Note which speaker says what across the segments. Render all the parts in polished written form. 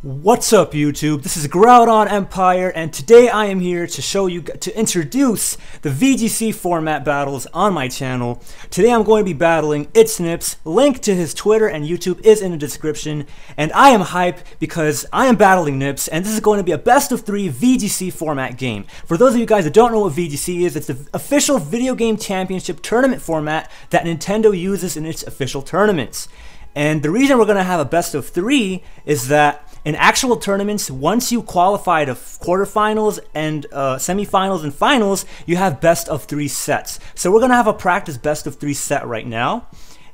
Speaker 1: What's up YouTube? This is GroudonEmpire, and today I am here to introduce the VGC format battles on my channel. Today I'm going to be battling ItsNiPPs. Link to his Twitter and YouTube is in the description, and I am hype because I am battling Nips, and this is going to be a best of 3 VGC format game. For those of you guys that don't know what VGC is, it's the official video game championship tournament format that Nintendo uses in its official tournaments. And the reason we're going to have a best of 3 is that in actual tournaments, once you qualify to quarterfinals and semifinals and finals, you have best of 3 sets. So we're going to have a practice best of 3 set right now.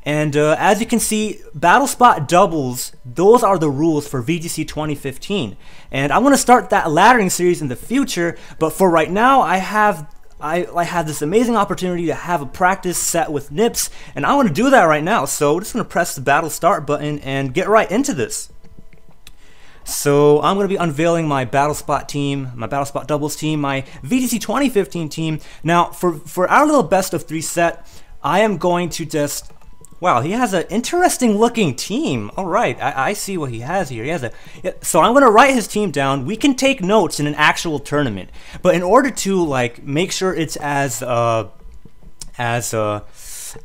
Speaker 1: And as you can see, battle spot doubles, those are the rules for VGC 2015. And I'm going to start that laddering series in the future, but for right now, I had this amazing opportunity to have a practice set with Nips, and I want to do that right now. So we're just going to press the battle start button and get right into this. So I'm going to be unveiling my battle spot team, my battle spot doubles team, my VGC 2015 team. Now for our little best of 3 set, I am going to just, wow, he has an interesting looking team. All right, I see what he has here. He has so I'm going to write his team down. We can take notes in an actual tournament, but in order to like make sure it's as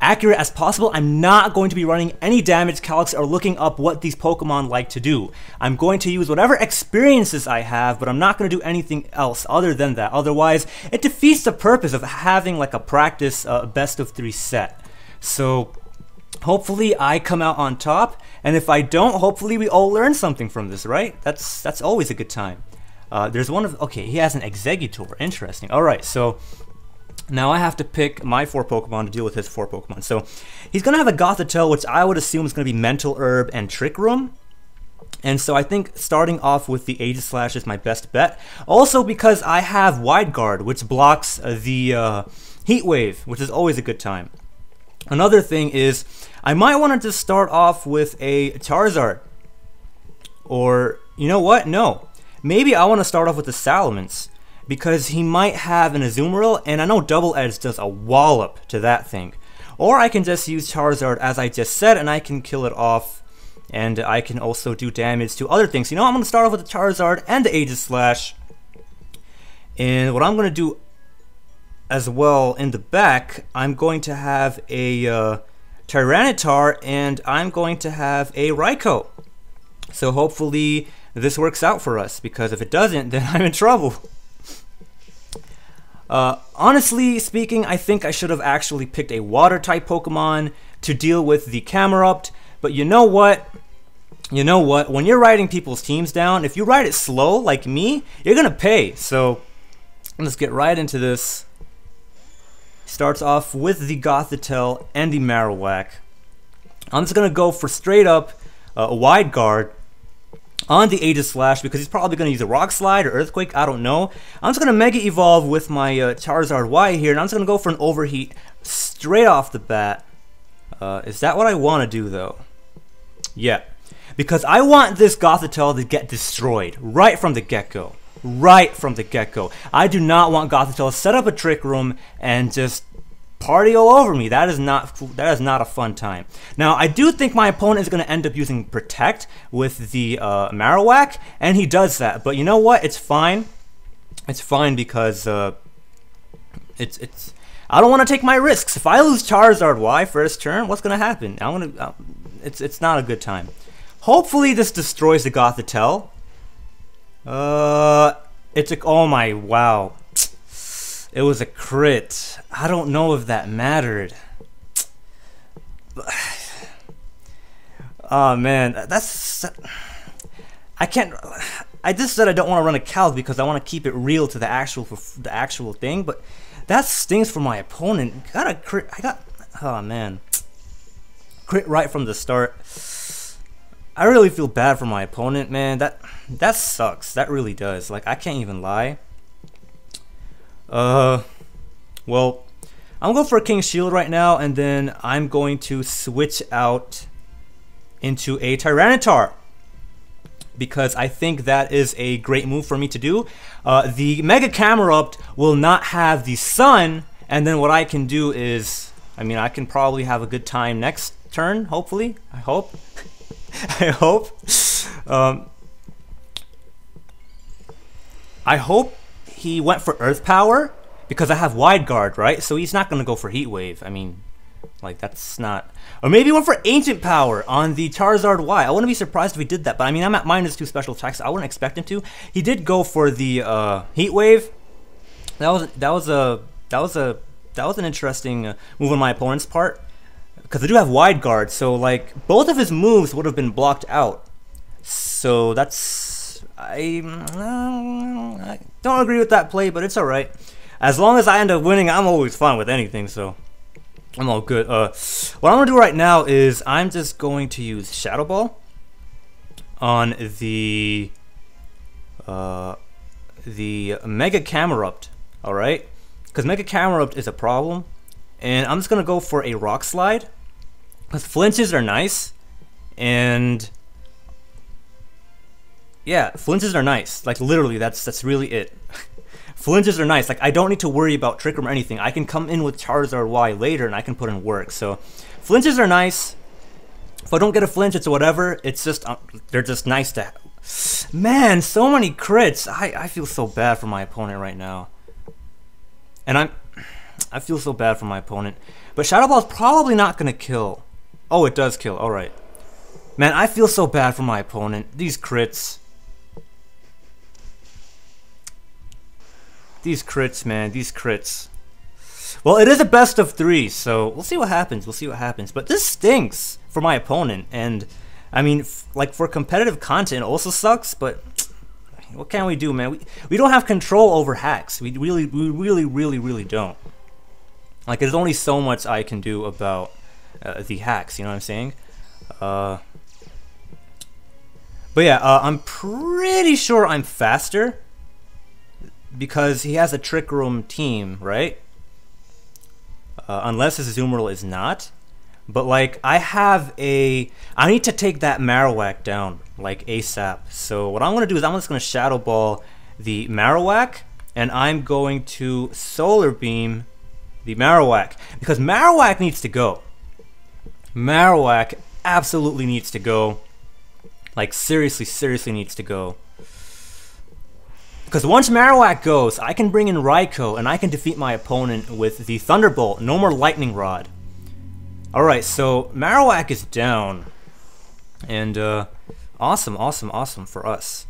Speaker 1: accurate as possible, I'm not going to be running any damage calcs or looking up what these Pokemon like to do. I'm going to use whatever experiences I have, but I'm not going to do anything else other than that. Otherwise, it defeats the purpose of having like a practice best of 3 set. So hopefully I come out on top, and if I don't, hopefully we all learn something from this, right? That's always a good time. There's one of, okay, he has an Exeggutor, interesting. All right, so now I have to pick my 4 Pokemon to deal with his 4 Pokemon. So he's going to have a Gothitelle, which I would assume is going to be Mental Herb and Trick Room. And so I think starting off with the Aegislash is my best bet. Also because I have Wide Guard, which blocks the Heat Wave, which is always a good time. Another thing is I might want to just start off with a Charizard. Or, you know what? No. Maybe I want to start off with the Salamence, because he might have an Azumarill, and I know Double Edge does a wallop to that thing. Or I can just use Charizard as I just said, and I can kill it off, and I can also do damage to other things. You know, I'm going to start off with the Charizard and the Aegislash, and what I'm going to do as well in the back, I'm going to have a Tyranitar, and I'm going to have a Raikou. So hopefully this works out for us, because if it doesn't, then I'm in trouble. Honestly speaking, I think I should have actually picked a water-type Pokemon to deal with the Camerupt, but you know what? You know what? When you're writing people's teams down, if you write it slow, like me, you're gonna pay. So, let's get right into this. Starts off with the Gothitelle and the Marowak. I'm just gonna go for straight up a Wide Guard on the Aegislash, because he's probably going to use a Rock Slide or Earthquake, I don't know. I'm just going to Mega Evolve with my Charizard Y here, and I'm just going to go for an Overheat straight off the bat. Is that what I want to do, though? Yeah, because I want this Gothitelle to get destroyed right from the get-go. Right from the get-go. I do not want Gothitelle to set up a Trick Room and just party all over me. That is not a fun time. Now, I do think my opponent is going to end up using Protect with the Marowak, and he does that. But you know what? It's fine. It's fine because I don't want to take my risks. If I lose Charizard Y first turn, what's going to happen? It's not a good time. Hopefully, this destroys the Gothitelle. Oh my, wow. It was a crit. I don't know if that mattered. Oh man, I can't. I just said I don't want to run a calc because I want to keep it real to the actual thing, but that stings for my opponent. Got a crit. Oh man, crit right from the start. I really feel bad for my opponent, man. That sucks. That really does. Like, I can't even lie. Well, I'm going for a King Shield right now, and then I'm going to switch out into a Tyranitar, because I think that is a great move for me to do. The Mega Camerupt will not have the Sun, and then what I can do is, I mean, I can probably have a good time next turn, hopefully. I hope. I hope. I hope he went for Earth Power because I have Wide Guard, right? So he's not going to go for Heat Wave. I mean, like, that's not... Or maybe he went for Ancient Power on the Charizard Y. I wouldn't be surprised if he did that, but I mean, I'm at -2 special attacks, so I wouldn't expect him to. He did go for the Heat Wave. That was an interesting move on my opponent's part, because I do have Wide Guard, so like both of his moves would have been blocked out. So that's... I don't agree with that play, but it's alright. As long as I end up winning, I'm always fine with anything, so I'm all good. What I'm gonna do right now is I'm just going to use Shadow Ball on the Mega Camerupt, alright? Because Mega Camerupt is a problem, and I'm just gonna go for a Rock Slide because flinches are nice, and yeah, flinches are nice. Like literally, that's really it. Flinches are nice. Like I don't need to worry about Trick Room or anything. I can come in with Charizard Y later, and I can put in work. So flinches are nice. If I don't get a flinch, it's whatever. It's just they're just nice to have. Man, so many crits. I feel so bad for my opponent right now. And I feel so bad for my opponent. But Shadow Ball is probably not going to kill. Oh, it does kill. Alright. Man, I feel so bad for my opponent. These crits. These crits, man. These crits. Well, it is a best of 3, so we'll see what happens. We'll see what happens. But this stinks for my opponent. And, I mean, like, for competitive content, it also sucks, but... what can we do, man? We don't have control over hacks. We really don't. Like, there's only so much I can do about the hacks. You know what I'm saying? But yeah, I'm pretty sure I'm faster because he has a Trick Room team, right? Unless his Azumarill is not. But like, I need to take that Marowak down, like ASAP. So what I'm going to do is I'm just going to Shadow Ball the Marowak, and I'm going to Solar Beam the Marowak, because Marowak needs to go. Marowak absolutely needs to go. Like seriously needs to go. Because once Marowak goes, I can bring in Raikou, and I can defeat my opponent with the Thunderbolt. No more Lightning Rod. Alright, so Marowak is down, and awesome for us.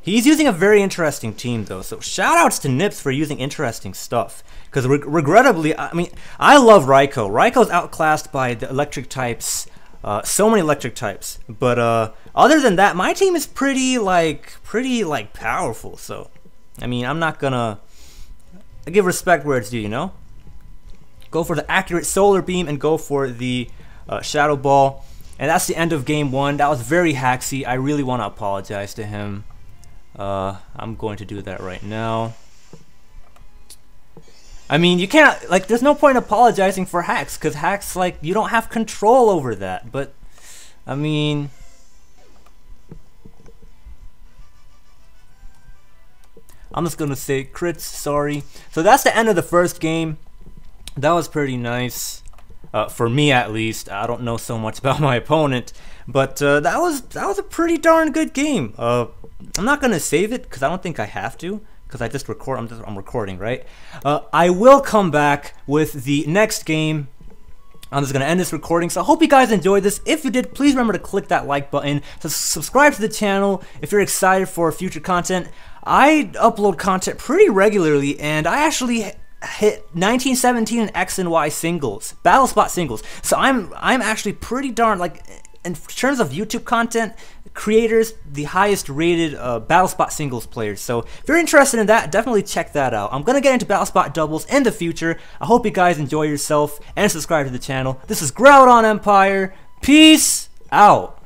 Speaker 1: He's using a very interesting team though, so shoutouts to Nips for using interesting stuff. Because regrettably, I mean, I love Raikou. Raikou's outclassed by the electric types, so many electric types. But other than that, my team is pretty powerful. So, I mean, I'm not gonna... I give respect where it's due, you know? Go for the accurate Solar Beam and go for the Shadow Ball. And that's the end of game 1. That was very hacksy. I really want to apologize to him. I'm going to do that right now. I mean, you can't, like, there's no point apologizing for hacks, because hacks, like, you don't have control over that. But, I mean... I'm just going to say crits, sorry. So that's the end of the first game. That was pretty nice, for me at least. I don't know so much about my opponent, but that was a pretty darn good game. I'm not gonna save it because I don't think I have to, because I just record. I'm recording, right? I will come back with the next game. I'm just gonna end this recording. So I hope you guys enjoyed this. If you did, please remember to click that like button. Subscribe to the channel if you're excited for future content. I upload content pretty regularly, and I actually hit 1917 and X and Y singles, battle spot singles. So I'm actually pretty darn, like, in terms of YouTube content creators, the highest rated battle spot singles players. So if you're interested in that, definitely check that out. I'm gonna get into battle spot doubles in the future. I hope you guys enjoy yourself and subscribe to the channel. This is GroudonEmpire. Peace out.